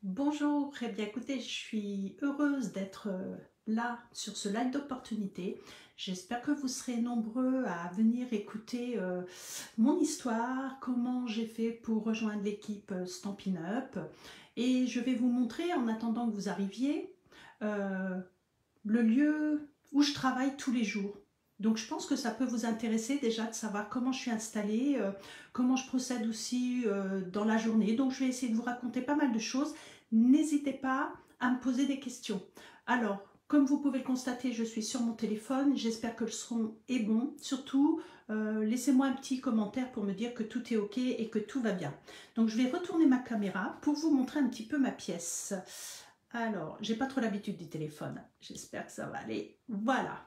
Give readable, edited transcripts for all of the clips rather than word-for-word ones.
Bonjour, très bien. Écoutez, je suis heureuse d'être là sur ce live d'opportunité. J'espère que vous serez nombreux à venir écouter mon histoire, comment j'ai fait pour rejoindre l'équipe Stampin' Up. Et je vais vous montrer, en attendant que vous arriviez, euh, le lieu où je travaille tous les jours. Donc je pense que ça peut vous intéresser déjà de savoir comment je suis installée, comment je procède aussi dans la journée. Donc je vais essayer de vous raconter pas mal de choses. N'hésitez pas à me poser des questions. Alors, comme vous pouvez le constater, je suis sur mon téléphone. J'espère que le son est bon. Surtout, laissez-moi un petit commentaire pour me dire que tout est OK et que tout va bien. Donc je vais retourner ma caméra pour vous montrer un petit peu ma pièce. Alors, j'ai pas trop l'habitude du téléphone. J'espère que ça va aller. Voilà.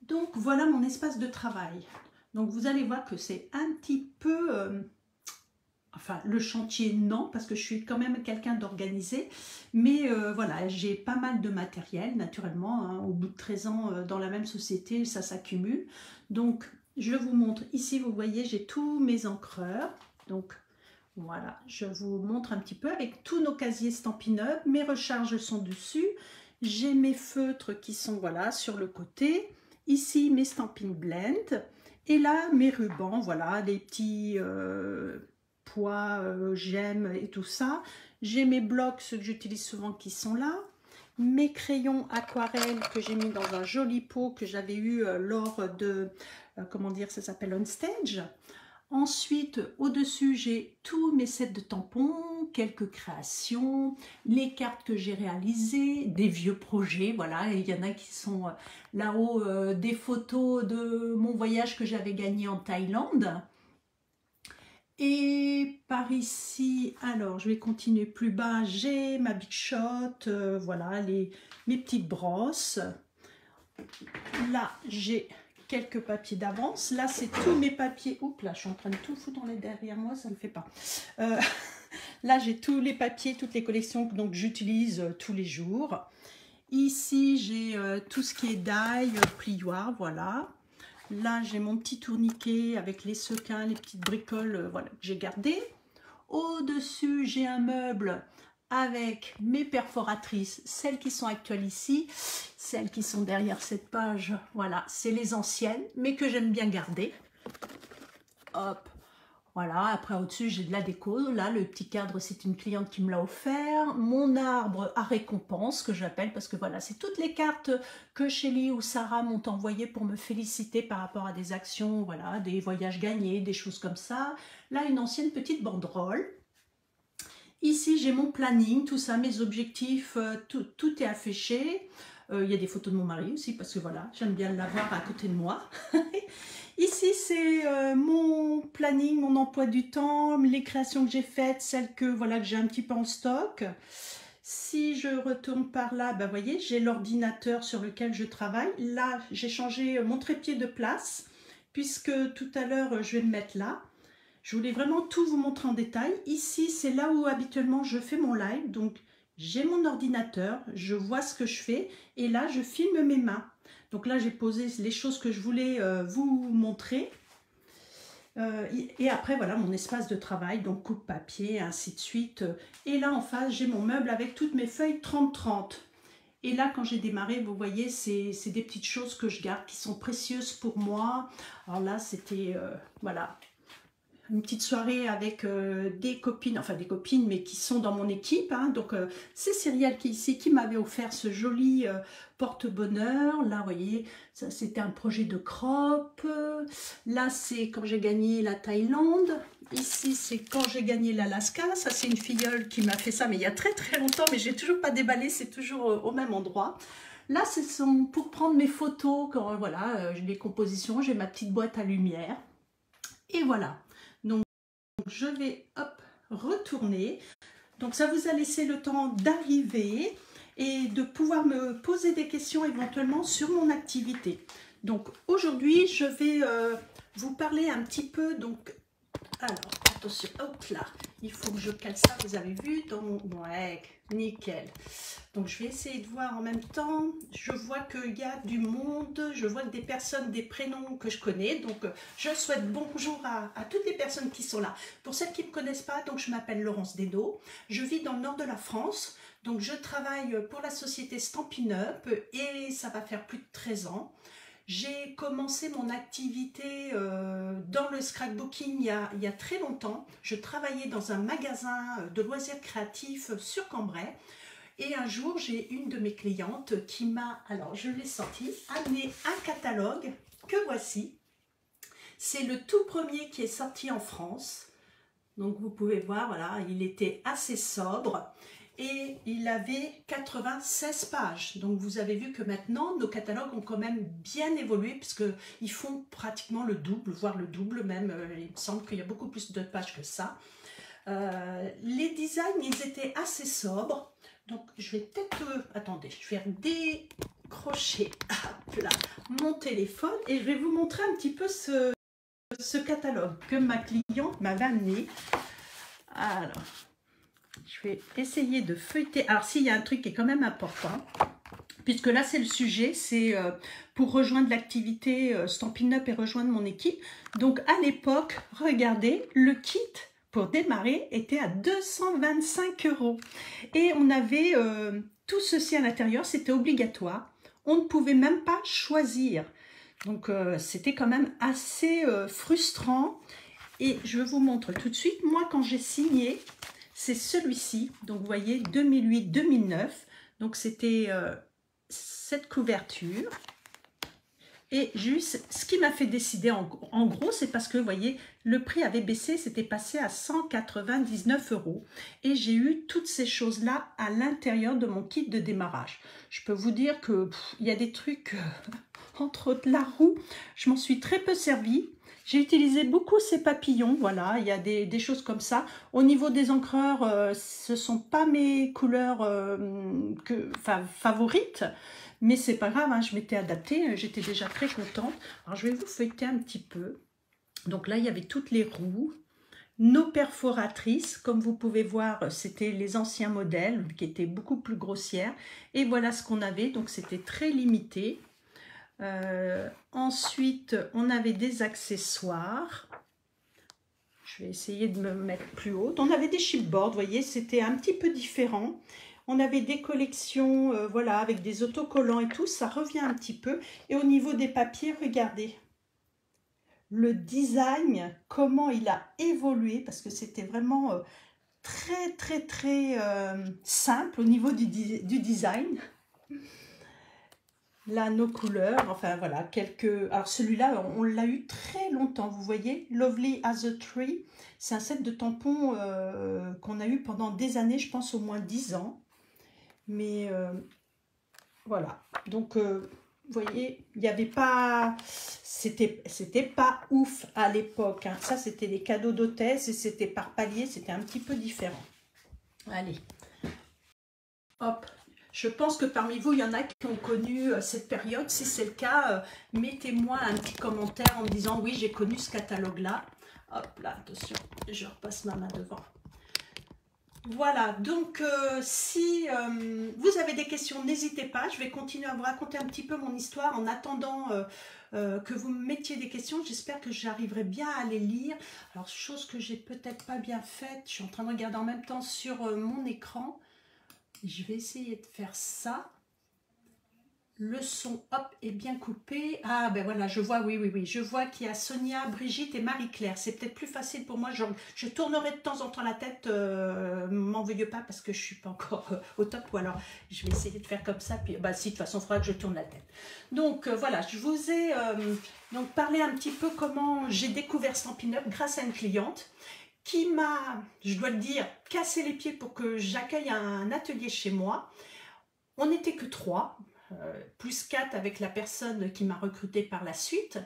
Donc, voilà mon espace de travail. Donc, vous allez voir que c'est un petit peu... enfin, le chantier, non, parce que je suis quand même quelqu'un d'organisé. Mais voilà, j'ai pas mal de matériel, naturellement. Hein, au bout de 13 ans dans la même société, ça s'accumule. Donc, je vous montre. Ici, vous voyez, j'ai tous mes encreurs. Donc, voilà, je vous montre un petit peu avec tous nos casiers Stampin' Up. Mes recharges sont dessus. J'ai mes feutres qui sont voilà sur le côté. Ici, mes Stampin' Blend. Et là, mes rubans, voilà, les petits pois, gemmes et tout ça. J'ai mes blocs, ceux que j'utilise souvent qui sont là. Mes crayons aquarelles que j'ai mis dans un joli pot que j'avais eu lors de, comment dire, ça s'appelle On Stage. Ensuite, au-dessus, j'ai tous mes sets de tampons, quelques créations, les cartes que j'ai réalisées, des vieux projets, voilà, et il y en a qui sont là-haut, des photos de mon voyage que j'avais gagné en Thaïlande. Et par ici, alors je vais continuer plus bas, j'ai ma Big Shot, voilà, mes petites brosses. Là, j'ai quelques papiers d'avance. Là, c'est tous mes papiers. Oups, là, je suis en train de tout foutre derrière moi, ça ne le fait pas. Là, j'ai tous les papiers, toutes les collections que j'utilise tous les jours. Ici, j'ai tout ce qui est die, plioir, voilà. Là, j'ai mon petit tourniquet avec les sequins, les petites bricoles voilà, que j'ai gardées. Au-dessus, j'ai un meuble avec mes perforatrices, celles qui sont actuelles ici, celles qui sont derrière cette page, voilà, c'est les anciennes, mais que j'aime bien garder. Hop, voilà, après au-dessus j'ai de la déco, là le petit cadre c'est une cliente qui me l'a offert, mon arbre à récompense que j'appelle parce que voilà, c'est toutes les cartes que Shelly ou Sarah m'ont envoyées pour me féliciter par rapport à des actions, voilà, des voyages gagnés, des choses comme ça. Là une ancienne petite banderole. Ici, j'ai mon planning, tout ça, mes objectifs, tout est affiché. Il y a des photos de mon mari aussi, parce que voilà, j'aime bien l'avoir à côté de moi. Ici, c'est mon planning, mon emploi du temps, les créations que j'ai faites, celles que voilà que j'ai un petit peu en stock. Si je retourne par là, vous voyez, j'ai l'ordinateur sur lequel je travaille. Là, j'ai changé mon trépied de place, puisque tout à l'heure, je vais le mettre là. Je voulais vraiment tout vous montrer en détail. Ici, c'est là où habituellement je fais mon live. Donc, j'ai mon ordinateur, je vois ce que je fais et là, je filme mes mains. Donc là, j'ai posé les choses que je voulais vous montrer. Et après, voilà mon espace de travail, donc coupe-papier, ainsi de suite. Et là, en face, j'ai mon meuble avec toutes mes feuilles 30-30. Et là, quand j'ai démarré, vous voyez, c'est des petites choses que je garde qui sont précieuses pour moi. Alors là, c'était, voilà, une petite soirée avec des copines, enfin des copines, mais qui sont dans mon équipe. Hein. Donc, c'est Cyrielle qui m'avait offert ce joli porte-bonheur. Là, vous voyez, ça c'était un projet de crop. Là, c'est quand j'ai gagné la Thaïlande. Ici, c'est quand j'ai gagné l'Alaska. Ça, c'est une filleule qui m'a fait ça, mais il y a très très longtemps, mais j'ai toujours pas déballé, c'est toujours au même endroit. Là, ce sont pour prendre mes photos, quand voilà, les compositions, j'ai ma petite boîte à lumière. Et voilà. Donc, je vais hop, retourner. Donc, ça vous a laissé le temps d'arriver et de pouvoir me poser des questions éventuellement sur mon activité. Donc, aujourd'hui, je vais vous parler un petit peu donc, Alors, attention, hop là, il faut que je cale ça, vous avez vu dans mon... Ouais, nickel. Donc, je vais essayer de voir en même temps. Je vois qu'il y a du monde, je vois des personnes, des prénoms que je connais. Donc, je souhaite bonjour à toutes les personnes qui sont là. Pour celles qui ne me connaissent pas, donc je m'appelle Laurence Dedo. Je vis dans le nord de la France. Donc, je travaille pour la société Stampin' Up et ça va faire plus de 13 ans. J'ai commencé mon activité dans le scrapbooking il y a très longtemps. Je travaillais dans un magasin de loisirs créatifs sur Cambrai. Et un jour, j'ai une de mes clientes qui m'a, alors je l'ai sorti, amené un catalogue que voici. C'est le tout premier qui est sorti en France. Donc vous pouvez voir, voilà, il était assez sobre. Et il avait 96 pages. Donc vous avez vu que maintenant, nos catalogues ont quand même bien évolué puisqu'ils font pratiquement le double, voire le double même. Il me semble qu'il y a beaucoup plus de pages que ça. Les designs, ils étaient assez sobres. Donc je vais peut-être... attendez, je vais décrocher hop là, mon téléphone et je vais vous montrer un petit peu ce catalogue que ma cliente m'avait amené. Alors... je vais essayer de feuilleter. Alors, s'il y a un truc qui est quand même important, puisque là, c'est le sujet, c'est pour rejoindre l'activité Stampin' Up et rejoindre mon équipe. Donc, à l'époque, regardez, le kit pour démarrer était à 225 €. Et on avait tout ceci à l'intérieur, c'était obligatoire. On ne pouvait même pas choisir. Donc, c'était quand même assez frustrant. Et je vous montre tout de suite, moi, quand j'ai signé... c'est celui-ci, donc vous voyez 2008-2009, donc c'était cette couverture. Et juste, ce qui m'a fait décider en gros, c'est parce que vous voyez, le prix avait baissé, c'était passé à 199 €. Et j'ai eu toutes ces choses-là à l'intérieur de mon kit de démarrage. Je peux vous dire que il y a des trucs, entre autres la roue, je m'en suis très peu servie. J'ai utilisé beaucoup ces papillons, voilà, il y a des choses comme ça. Au niveau des encreurs, ce ne sont pas mes couleurs favorites, mais c'est pas grave, hein, je m'étais adaptée, j'étais déjà très contente. Alors je vais vous feuilleter un petit peu. Donc là, il y avait toutes les roues. Nos perforatrices, comme vous pouvez voir, c'était les anciens modèles qui étaient beaucoup plus grossières. Et voilà ce qu'on avait, donc c'était très limité. Ensuite, on avait des accessoires. Je vais essayer de me mettre plus haut. On avait des chipboards, vous voyez, c'était un petit peu différent. On avait des collections, voilà, avec des autocollants et tout. Ça revient un petit peu. Et au niveau des papiers, regardez. Le design, comment il a évolué, parce que c'était vraiment très simple au niveau du design. Là, nos couleurs, enfin voilà, quelques... Alors celui-là, on l'a eu très longtemps, vous voyez, Lovely as a Tree. C'est un set de tampons qu'on a eu pendant des années, je pense au moins 10 ans. Mais voilà, donc vous voyez, il n'y avait pas... C'était pas ouf à l'époque, hein. Ça, c'était les cadeaux d'hôtesse et c'était par palier, c'était un petit peu différent. Allez, hop. Je pense que parmi vous, il y en a qui ont connu cette période. Si c'est le cas, mettez-moi un petit commentaire en me disant « Oui, j'ai connu ce catalogue-là. » Hop là, attention, je repasse ma main devant. Voilà, donc si vous avez des questions, n'hésitez pas. Je vais continuer à vous raconter un petit peu mon histoire en attendant que vous me mettiez des questions. J'espère que j'arriverai bien à les lire. Alors, chose que j'ai peut-être pas bien faite, je suis en train de regarder en même temps sur mon écran. Je vais essayer de faire ça. Le son, hop, est bien coupé. Ah, ben voilà, je vois, oui. Je vois qu'il y a Sonia, Brigitte et Marie-Claire. C'est peut-être plus facile pour moi. Je tournerai de temps en temps la tête. M'en veuillez pas parce que je ne suis pas encore au top. Ou alors, je vais essayer de faire comme ça. Puis, bah, si, de toute façon, il faudra que je tourne la tête. Donc, voilà, je vous ai donc parlé un petit peu comment j'ai découvert Stampin' Up grâce à une cliente qui m'a, je dois le dire, cassé les pieds pour que j'accueille un atelier chez moi. On n'était que 3, plus 4 avec la personne qui m'a recrutée par la suite.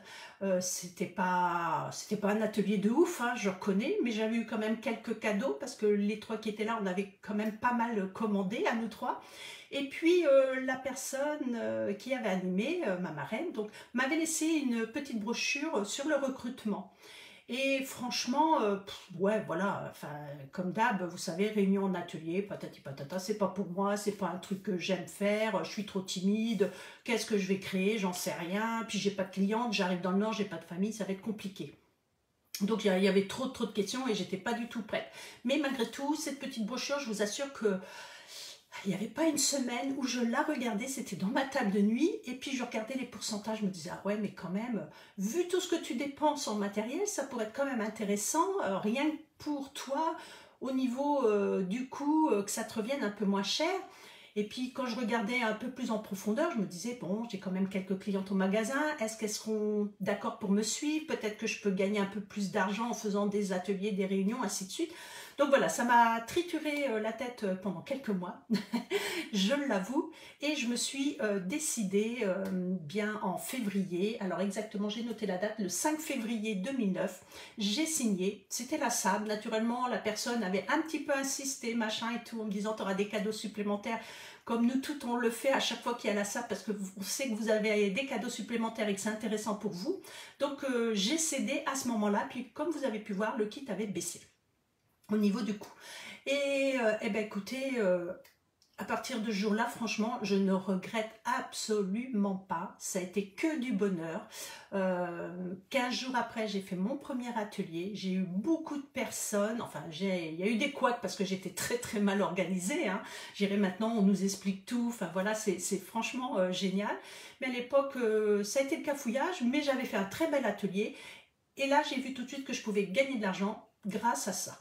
C'était pas un atelier de ouf, hein, je reconnais, mais j'avais eu quand même quelques cadeaux parce que les 3 qui étaient là, on avait quand même pas mal commandé à nous 3. Et puis la personne qui avait animé, ma marraine, donc m'avait laissé une petite brochure sur le recrutement. Et franchement, ouais, voilà, enfin, comme d'hab, vous savez, réunion en atelier, patati patata, c'est pas pour moi, c'est pas un truc que j'aime faire, je suis trop timide, qu'est-ce que je vais créer, j'en sais rien, puis j'ai pas de cliente, j'arrive dans le Nord, j'ai pas de famille, ça va être compliqué. Donc il y avait trop de questions et j'étais pas du tout prête. Mais malgré tout, cette petite brochure, je vous assure que il n'y avait pas une semaine où je la regardais, c'était dans ma table de nuit, et puis je regardais les pourcentages, je me disais, ah ouais, mais quand même, vu tout ce que tu dépenses en matériel, ça pourrait être quand même intéressant, rien que pour toi, au niveau du coût, que ça te revienne un peu moins cher. Et puis quand je regardais un peu plus en profondeur, je me disais, bon, j'ai quand même quelques clientes au magasin, est-ce qu'elles seront d'accord pour me suivre? Peut-être que je peux gagner un peu plus d'argent en faisant des ateliers, des réunions, ainsi de suite. Donc voilà, ça m'a trituré la tête pendant quelques mois, je l'avoue, et je me suis décidée bien en février, alors exactement j'ai noté la date, le 5 février 2009, j'ai signé, c'était la SAB, naturellement la personne avait un petit peu insisté, machin et tout, en me disant tu auras des cadeaux supplémentaires, comme nous tout on le fait à chaque fois qu'il y a la SAB, parce qu'on sait que vous avez des cadeaux supplémentaires et que c'est intéressant pour vous, donc j'ai cédé à ce moment-là, puis comme vous avez pu voir, le kit avait baissé au niveau du coût. Et eh ben écoutez, à partir de ce jour-là, franchement, je ne regrette absolument pas. Ça a été que du bonheur. 15 jours après, j'ai fait mon premier atelier. J'ai eu beaucoup de personnes. Enfin, il y a eu des couacs parce que j'étais très très mal organisée. Hein. J'irai maintenant, on nous explique tout. Enfin voilà, c'est franchement génial. Mais à l'époque, ça a été le cafouillage, mais j'avais fait un très bel atelier. Et là, j'ai vu tout de suite que je pouvais gagner de l'argent grâce à ça.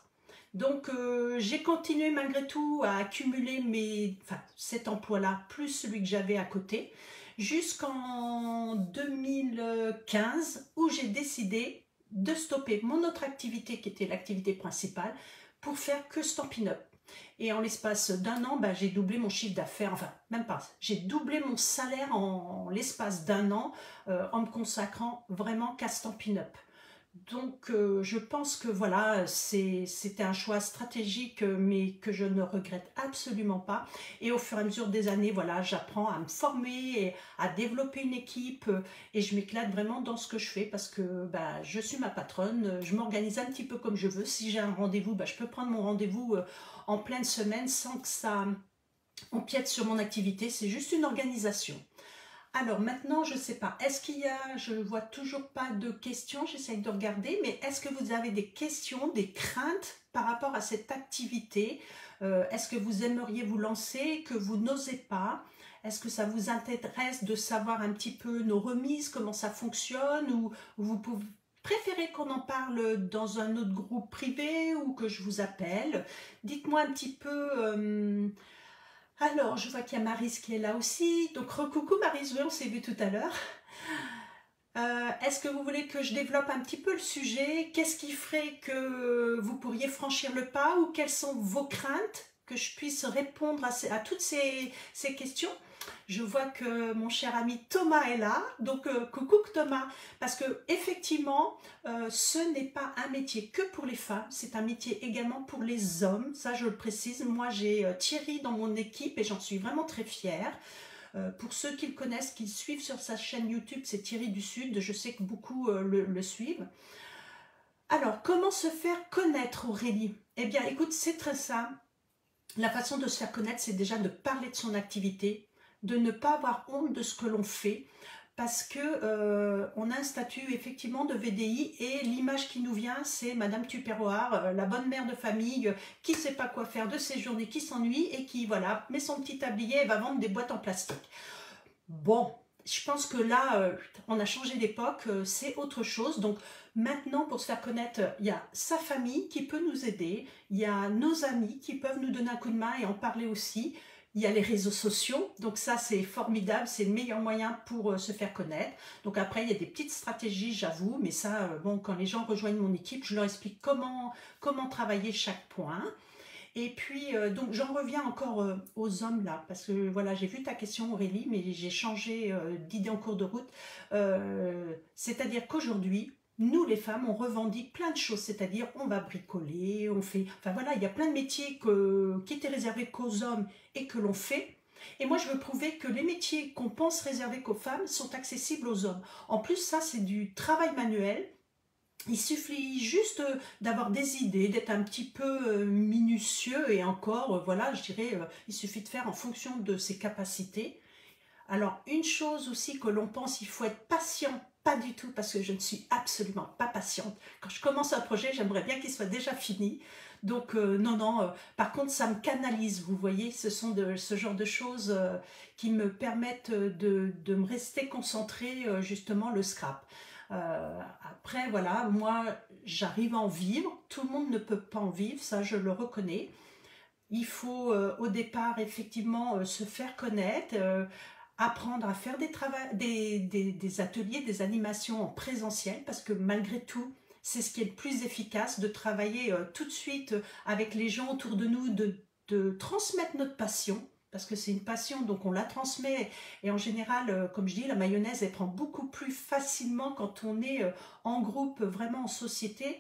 Donc j'ai continué malgré tout à accumuler cet emploi-là, plus celui que j'avais à côté, jusqu'en 2015 où j'ai décidé de stopper mon autre activité qui était l'activité principale pour faire que Stampin' Up. Et en l'espace d'un an, j'ai doublé mon chiffre d'affaires, enfin même pas, j'ai doublé mon salaire en l'espace d'un an en me consacrant vraiment qu'à Stampin' Up. Donc je pense que voilà, c'était un choix stratégique mais que je ne regrette absolument pas. Et au fur et à mesure des années, voilà, j'apprends à me former et à développer une équipe et je m'éclate vraiment dans ce que je fais parce que je suis ma patronne, je m'organise un petit peu comme je veux. Si j'ai un rendez-vous, je peux prendre mon rendez-vous en pleine semaine sans que ça empiète sur mon activité. C'est juste une organisation. Alors maintenant, je ne sais pas, est-ce qu'il y a, je ne vois toujours pas de questions, j'essaie de regarder, mais est-ce que vous avez des questions, des craintes par rapport à cette activité? Est-ce que vous aimeriez vous lancer, que vous n'osez pas? Est-ce que ça vous intéresse de savoir un petit peu nos remises, comment ça fonctionne, ou vous pouvez préférer qu'on en parle dans un autre groupe privé ou que je vous appelle? Dites-moi un petit peu... Alors, je vois qu'il y a Maryse qui est là aussi. Donc, recoucou Maryse, oui, on s'est vu tout à l'heure. Est-ce que vous voulez que je développe un petit peu le sujet? Qu'est-ce qui ferait que vous pourriez franchir le pas? Ou quelles sont vos craintes? Que je puisse répondre à toutes ces questions. Je vois que mon cher ami Thomas est là, donc coucou Thomas, parce que effectivement, ce n'est pas un métier que pour les femmes, c'est un métier également pour les hommes, ça je le précise. Moi j'ai Thierry dans mon équipe et j'en suis vraiment très fière. Pour ceux qui le connaissent, qui le suivent sur sa chaîne YouTube, c'est Thierry du Sud, je sais que beaucoup le suivent. Alors, comment se faire connaître, Aurélie? Eh bien, écoute, c'est très simple. La façon de se faire connaître, c'est déjà de parler de son activité, de ne pas avoir honte de ce que l'on fait, parce que on a un statut effectivement de VDI et l'image qui nous vient, c'est Madame Tupperware, la bonne mère de famille qui ne sait pas quoi faire de ses journées, qui s'ennuie et qui voilà met son petit tablier et va vendre des boîtes en plastique. Bon, je pense que là, on a changé d'époque, c'est autre chose. Donc maintenant, pour se faire connaître, il y a sa famille qui peut nous aider, il y a nos amis qui peuvent nous donner un coup de main et en parler aussi. Il y a les réseaux sociaux, donc ça c'est formidable, c'est le meilleur moyen pour se faire connaître. Donc après il y a des petites stratégies, j'avoue, mais ça, bon, quand les gens rejoignent mon équipe, je leur explique comment travailler chaque point. Et puis, donc j'en reviens encore aux hommes là, parce que voilà, j'ai vu ta question Aurélie, mais j'ai changé d'idée en cours de route. C'est-à-dire qu'aujourd'hui, nous les femmes, on revendique plein de choses, c'est-à-dire on va bricoler, on fait... Enfin voilà, il y a plein de métiers qui étaient réservés qu'aux hommes et que l'on fait. Et moi, je veux prouver que les métiers qu'on pense réservés qu'aux femmes sont accessibles aux hommes. En plus, ça, c'est du travail manuel. Il suffit juste d'avoir des idées, d'être un petit peu minutieux et encore, voilà, je dirais, il suffit de faire en fonction de ses capacités. Alors, une chose aussi que l'on pense, il faut être patient, pas du tout, parce que je ne suis absolument pas patiente. Quand je commence un projet, j'aimerais bien qu'il soit déjà fini. Donc, non, non, par contre, ça me canalise, vous voyez, ce sont ce genre de choses qui me permettent de me rester concentrée, justement, le scrap. Après, voilà, moi, j'arrive à en vivre. Tout le monde ne peut pas en vivre, ça, je le reconnais. Il faut au départ effectivement se faire connaître, apprendre à faire des ateliers, des animations en présentiel, parce que malgré tout, c'est ce qui est le plus efficace, de travailler tout de suite avec les gens autour de nous, de transmettre notre passion, parce que c'est une passion, donc on la transmet, et en général, comme je dis, la mayonnaise, elle prend beaucoup plus facilement quand on est en groupe, vraiment en société,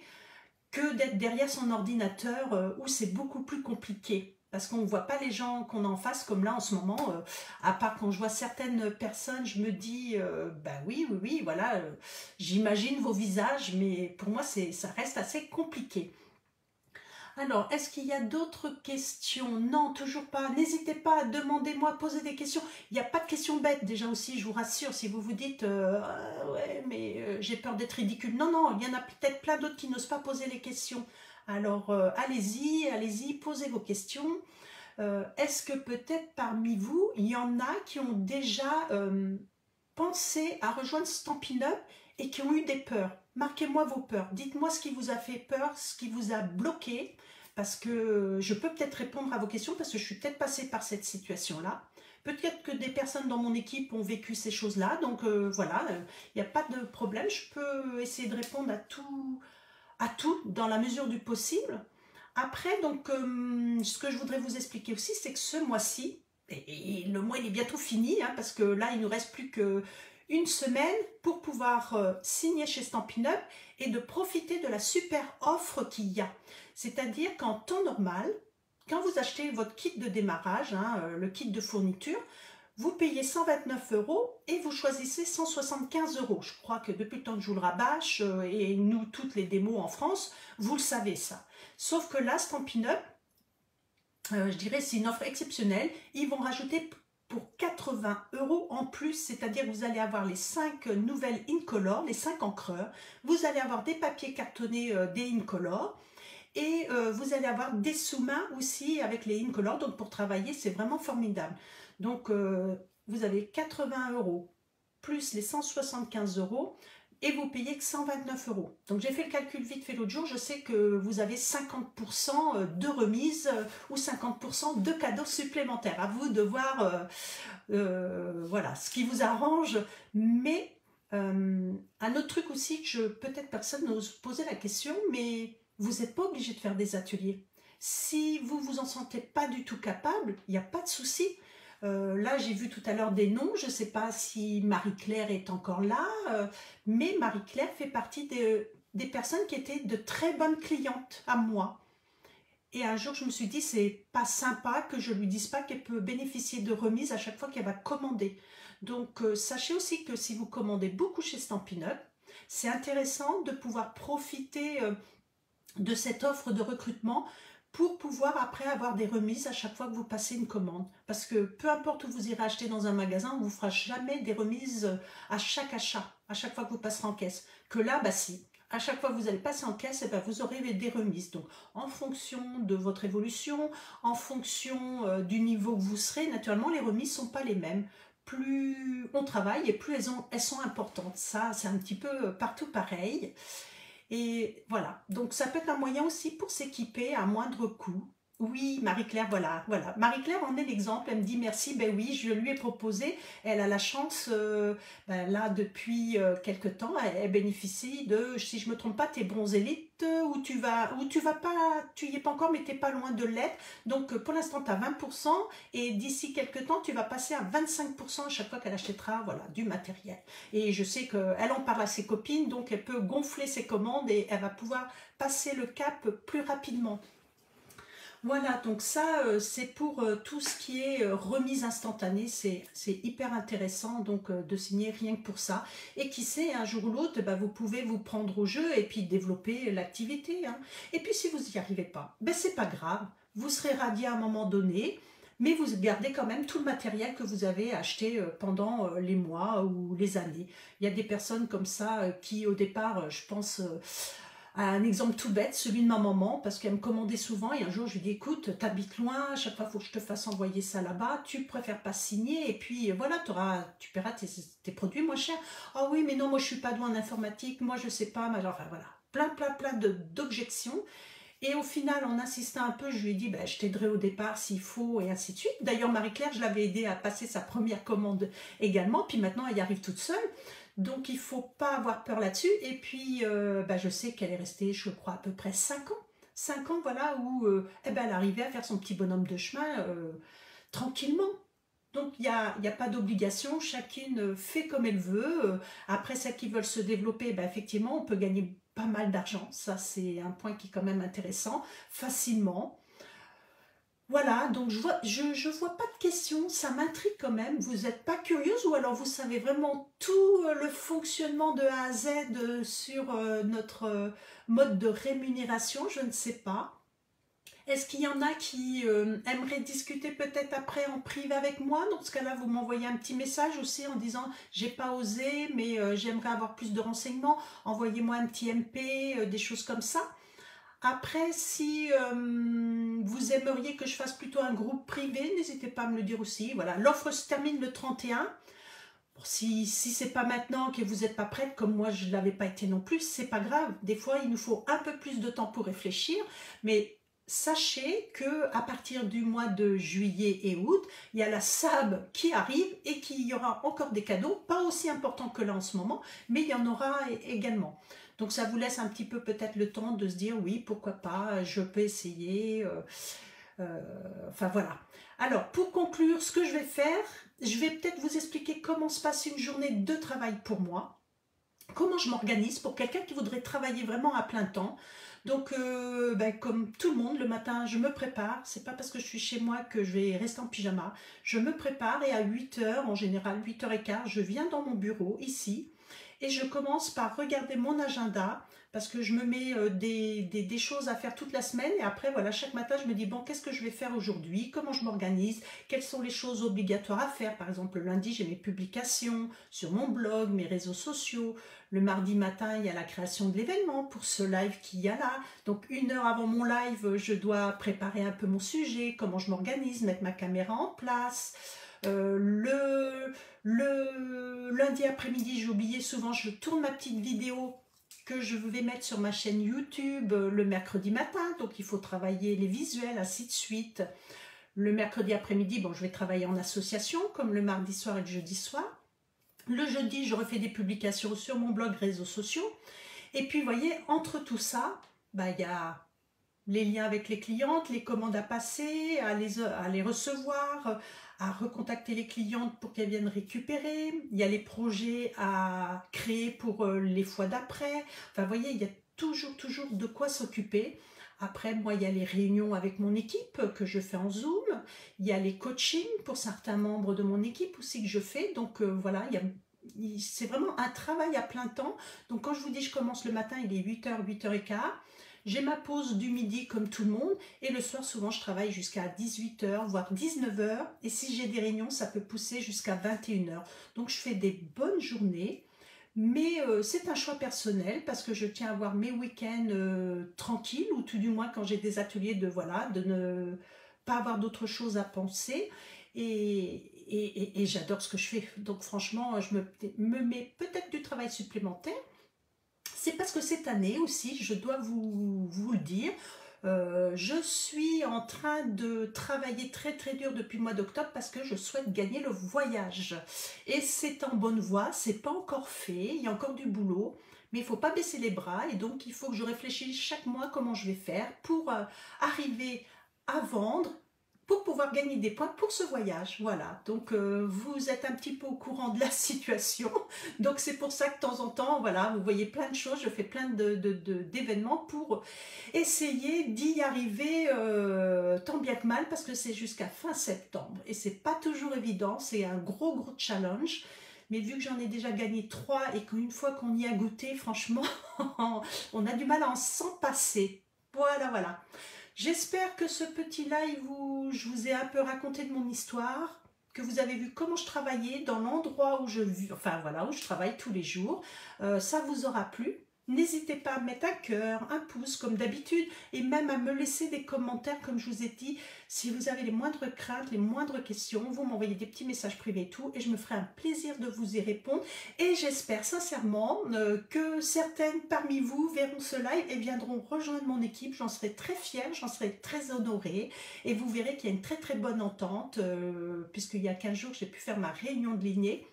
que d'être derrière son ordinateur où c'est beaucoup plus compliqué. Parce qu'on ne voit pas les gens qu'on a en face, comme là en ce moment, à part quand je vois certaines personnes, je me dis, bah oui, oui, oui, voilà, j'imagine vos visages, mais pour moi, ça reste assez compliqué. Alors, est-ce qu'il y a d'autres questions? Non, toujours pas. N'hésitez pas à demander moi, poser des questions. Il n'y a pas de questions bêtes déjà aussi, je vous rassure. Si vous vous dites, ah, ouais, mais j'ai peur d'être ridicule. Non, non, il y en a peut-être plein d'autres qui n'osent pas poser les questions. Alors, allez-y, allez-y, posez vos questions. Est-ce que peut-être parmi vous, il y en a qui ont déjà pensé à rejoindre Stampin' Up et qui ont eu des peurs? Marquez-moi vos peurs. Dites-moi ce qui vous a fait peur, ce qui vous a bloqué, parce que je peux peut-être répondre à vos questions, parce que je suis peut-être passée par cette situation-là. Peut-être que des personnes dans mon équipe ont vécu ces choses-là, donc voilà, il n'y a pas de problème. Je peux essayer de répondre à tout dans la mesure du possible. Après, donc, ce que je voudrais vous expliquer aussi, c'est que ce mois-ci, et le mois il est bientôt fini, hein, parce que là, il ne nous reste plus qu'une semaine pour pouvoir signer chez Stampin' Up et de profiter de la super offre qu'il y a. C'est-à-dire qu'en temps normal, quand vous achetez votre kit de démarrage, hein, le kit de fourniture, vous payez 129 € et vous choisissez 175 €. Je crois que depuis le temps que je vous le rabâche, et nous, toutes les démos en France, vous le savez ça. Sauf que là, Stampin' Up, je dirais c'est une offre exceptionnelle. Ils vont rajouter pour 80 € en plus, c'est-à-dire vous allez avoir les 5 nouvelles Incolor, les 5 encreurs. Vous allez avoir des papiers cartonnés des Incolor. Et vous allez avoir des sous-mains aussi avec les Incolor. Donc pour travailler, c'est vraiment formidable. Donc vous avez 80 € plus les 175 € et vous payez que 129 €. Donc j'ai fait le calcul vite fait l'autre jour, je sais que vous avez 50% de remise ou 50% de cadeaux supplémentaires. À vous de voir voilà, ce qui vous arrange. Mais un autre truc aussi que peut-être personne n'ose poser la question, mais vous n'êtes pas obligé de faire des ateliers. Si vous vous en sentez pas du tout capable, il n'y a pas de souci. Là, j'ai vu tout à l'heure des noms, je ne sais pas si Marie-Claire est encore là, mais Marie-Claire fait partie des personnes qui étaient de très bonnes clientes à moi. Et un jour, je me suis dit, c'est pas sympa que je lui dise pas qu'elle peut bénéficier de remises à chaque fois qu'elle va commander. Donc, sachez aussi que si vous commandez beaucoup chez Stampin' Up, c'est intéressant de pouvoir profiter de cette offre de recrutement pour pouvoir après avoir des remises à chaque fois que vous passez une commande. Parce que peu importe où vous irez acheter dans un magasin, on ne vous fera jamais des remises à chaque achat, à chaque fois que vous passerez en caisse. Que là, bah si, à chaque fois que vous allez passer en caisse, eh ben, vous aurez des remises. Donc en fonction de votre évolution, en fonction du niveau que vous serez, naturellement les remises ne sont pas les mêmes. Plus on travaille et plus elles sont importantes. Ça, c'est un petit peu partout pareil. Et voilà, donc ça peut être un moyen aussi pour s'équiper à moindre coût. Oui, Marie-Claire, voilà, voilà. Marie-Claire en est l'exemple, elle me dit merci, ben oui, je lui ai proposé, elle a la chance, ben là, depuis quelque temps, elle bénéficie de, si je ne me trompe pas, tes bronzes élites, où tu vas pas, tu y es pas encore, mais tu n'es pas loin de l'être. Donc pour l'instant, tu as 20%, et d'ici quelques temps, tu vas passer à 25% à chaque fois qu'elle achètera, voilà, du matériel. Et je sais qu'elle en parle à ses copines, donc elle peut gonfler ses commandes et elle va pouvoir passer le cap plus rapidement. Voilà, donc ça, c'est pour tout ce qui est remise instantanée, c'est hyper intéressant donc de signer rien que pour ça. Et qui sait, un jour ou l'autre, bah, vous pouvez vous prendre au jeu et puis développer l'activité, hein. Et puis si vous n'y arrivez pas, ben, c'est pas grave, vous serez radié à un moment donné, mais vous gardez quand même tout le matériel que vous avez acheté pendant les mois ou les années. Il y a des personnes comme ça qui au départ, je pense un exemple tout bête, celui de ma maman, parce qu'elle me commandait souvent, et un jour je lui dis, écoute, t'habites loin, à chaque fois il faut que je te fasse envoyer ça là-bas, tu préfères pas signer, et puis voilà, tu paieras tes produits moins chers. Ah oui, mais non, moi je suis pas douée en informatique, moi je sais pas, mais alors, enfin voilà, plein d'objections. Et au final, en insistant un peu, je lui ai dit, ben, je t'aiderai au départ s'il faut, et ainsi de suite. D'ailleurs, Marie-Claire, je l'avais aidée à passer sa première commande également, puis maintenant, elle y arrive toute seule. Donc, il ne faut pas avoir peur là-dessus. Et puis, ben, je sais qu'elle est restée, je crois, à peu près 5 ans. 5 ans, voilà, où eh ben, elle arrivait à faire son petit bonhomme de chemin tranquillement. Donc, il y a pas d'obligation, chacune fait comme elle veut. Après, celles qui veulent se développer, ben, effectivement, on peut gagner pas mal d'argent. Ça, c'est un point qui est quand même intéressant, facilement. Voilà, donc je vois pas de questions, ça m'intrigue quand même. Vous n'êtes pas curieuse ou alors vous savez vraiment tout le fonctionnement de A à Z sur notre mode de rémunération, je ne sais pas. Est-ce qu'il y en a qui aimeraient discuter peut-être après en privé avec moi? Dans ce cas-là, vous m'envoyez un petit message aussi en disant j'ai pas osé, mais j'aimerais avoir plus de renseignements. Envoyez-moi un petit MP, des choses comme ça. Après, si vous aimeriez que je fasse plutôt un groupe privé, n'hésitez pas à me le dire aussi. Voilà, l'offre se termine le 31. Bon, si c'est pas maintenant que vous n'êtes pas prête, comme moi je ne l'avais pas été non plus, c'est pas grave. Des fois, il nous faut un peu plus de temps pour réfléchir, mais sachez que à partir du mois de juillet et août, il y a la SAB qui arrive et qu'il y aura encore des cadeaux, pas aussi importants que là en ce moment, mais il y en aura également. Donc ça vous laisse un petit peu peut-être le temps de se dire oui, pourquoi pas, je peux essayer. Enfin voilà. Alors pour conclure, ce que je vais faire, je vais peut-être vous expliquer comment se passe une journée de travail pour moi, comment je m'organise pour quelqu'un qui voudrait travailler vraiment à plein temps. Donc, ben, comme tout le monde, le matin, je me prépare. C'est pas parce que je suis chez moi que je vais rester en pyjama. Je me prépare et à 8 heures, en général 8h15, je viens dans mon bureau ici et je commence par regarder mon agenda parce que je me mets des choses à faire toute la semaine et après, voilà, chaque matin, je me dis, bon, qu'est-ce que je vais faire aujourd'hui? Comment je m'organise? Quelles sont les choses obligatoires à faire? Par exemple, le lundi, j'ai mes publications sur mon blog, mes réseaux sociaux. Le mardi matin, il y a la création de l'événement pour ce live qu'il y a là. Donc, 1 heure avant mon live, je dois préparer un peu mon sujet, comment je m'organise, mettre ma caméra en place. Le lundi après-midi, j'ai oublié souvent, je tourne ma petite vidéo que je vais mettre sur ma chaîne YouTube le mercredi matin. Donc, il faut travailler les visuels, ainsi de suite. Le mercredi après-midi, bon, je vais travailler en association, comme le mardi soir et le jeudi soir. Le jeudi, je refais des publications sur mon blog, réseaux sociaux. Et puis, vous voyez, entre tout ça, bah, il y a les liens avec les clientes, les commandes à passer, à les recevoir, à recontacter les clientes pour qu'elles viennent récupérer. Il y a les projets à créer pour les fois d'après. Enfin, vous voyez, il y a toujours de quoi s'occuper. Après, moi, il y a les réunions avec mon équipe que je fais en Zoom. Il y a les coachings pour certains membres de mon équipe aussi que je fais. Donc, voilà, c'est vraiment un travail à plein temps. Donc, quand je vous dis je commence le matin, il est 8h, 8h15. J'ai ma pause du midi comme tout le monde et le soir souvent je travaille jusqu'à 18h voire 19h et si j'ai des réunions ça peut pousser jusqu'à 21h. Donc je fais des bonnes journées mais c'est un choix personnel parce que je tiens à avoir mes week-ends tranquilles ou tout du moins quand j'ai des ateliers de ne pas avoir d'autre chose à penser et j'adore ce que je fais. Donc franchement je me mets peut-être du travail supplémentaire. C'est parce que cette année aussi, je dois vous le dire, je suis en train de travailler très dur depuis le mois d'octobre parce que je souhaite gagner le voyage. Et c'est en bonne voie, c'est pas encore fait, il y a encore du boulot, mais il ne faut pas baisser les bras et donc il faut que je réfléchisse chaque mois comment je vais faire pour arriver à vendre pour pouvoir gagner des points pour ce voyage. Voilà, donc vous êtes un petit peu au courant de la situation, donc c'est pour ça que de temps en temps, voilà, vous voyez plein de choses, je fais plein d'événements pour essayer d'y arriver tant bien que mal, parce que c'est jusqu'à fin septembre, et c'est pas toujours évident, c'est un gros challenge, mais vu que j'en ai déjà gagné 3 et qu'une fois qu'on y a goûté, franchement, on a du mal à s'en passer. Voilà. J'espère que ce petit live, je vous ai un peu raconté de mon histoire, que vous avez vu comment je travaillais dans l'endroit où où je travaille tous les jours. Ça vous aura plu. N'hésitez pas à mettre un cœur, un pouce comme d'habitude et même à me laisser des commentaires comme je vous ai dit. Si vous avez les moindres craintes, les moindres questions, vous m'envoyez des petits messages privés et tout et je me ferai un plaisir de vous y répondre. Et j'espère sincèrement que certaines parmi vous verront ce live et viendront rejoindre mon équipe. J'en serai très fière, j'en serai très honorée et vous verrez qu'il y a une très bonne entente puisqu'il y a 15 jours j'ai pu faire ma réunion de lignée.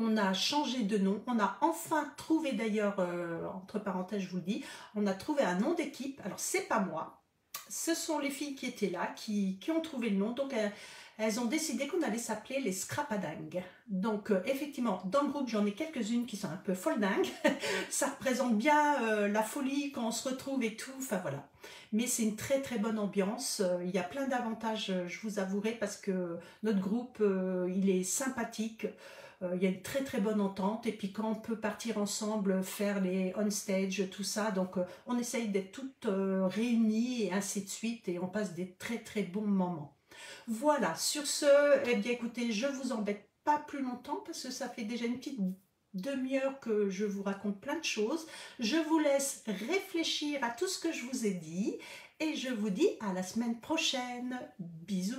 On a changé de nom, on a enfin trouvé d'ailleurs, entre parenthèses je vous le dis, on a trouvé un nom d'équipe. Alors c'est pas moi, ce sont les filles qui étaient là, qui ont trouvé le nom, donc elles ont décidé qu'on allait s'appeler les Scrapadangues. Donc effectivement, dans le groupe j'en ai quelques-unes qui sont un peu foldingues, ça représente bien la folie quand on se retrouve et tout, enfin voilà. Mais c'est une très bonne ambiance, il y a plein d'avantages, je vous avouerai, parce que notre groupe, il est sympathique. Il y a une très bonne entente et puis quand on peut partir ensemble faire les on stage, tout ça, donc on essaye d'être toutes réunies et ainsi de suite et on passe des très bons moments. Voilà, sur ce, eh bien écoutez, je vous embête pas plus longtemps parce que ça fait déjà une petite demi-heure que je vous raconte plein de choses. Je vous laisse réfléchir à tout ce que je vous ai dit et je vous dis à la semaine prochaine. Bisous.